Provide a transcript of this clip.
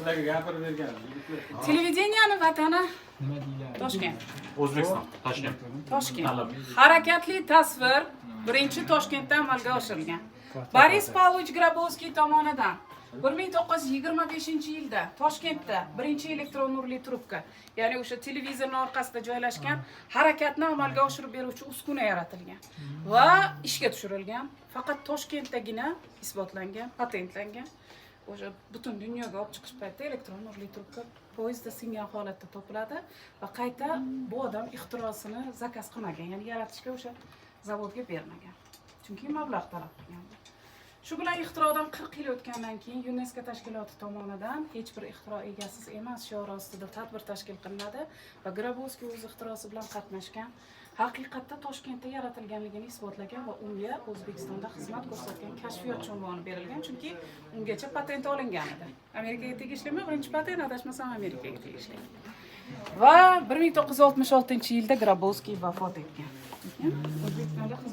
Sizlarga gapirib bergan. Televideniyani vatani Toshkent. O'zbekiston, Toshkent. Toshkent. Harakatli tasvir birinchi Toshkentda amalga oshirilgan. Boris Pavlovich Grabovskiy tomonidan 1925-yilda Toshkentda birinchi elektron nurli trubka, ya'ni o'sha televizorning orqasida joylashgan harakatni amalga oshirib beruvchi uskuna yaratilgan va ishga tushirilgan. Faqat Toshkentdagina isbotlangan, patentlangan. O'sha butun dunyoga olib chiqish paytida elektron nurli trubka poyezdda singan holatda topiladi va qayta bu odam ixtirosini zakaz qilmagan, ya'ni yaratishga o'sha zavodga bermagan. Chunki mablag' talab qilgan. Shu bilan ixtirodan 40 yil o'tgandan keyin UNESCO tashkiloti tomonidan hech bir ixtiro egasiz emas shiori ostida tadbir tashkil qilinadi va Grabovskiy o'z ixtirosi bilan qatnashgan, haqiqatda Toshkentda yaratilganligini isbotlagan va unga O'zbekistonda xizmat ko'rsatgan kashfiyotchi unvoni berilgan, chunki ungacha patent olingan edi. Amerikaga tegishli birinchi patent, adashmasam Amerikaga tegishli. Va 1966-yilda Grabovskiy vafot etgan. O'zbekistonda xizmat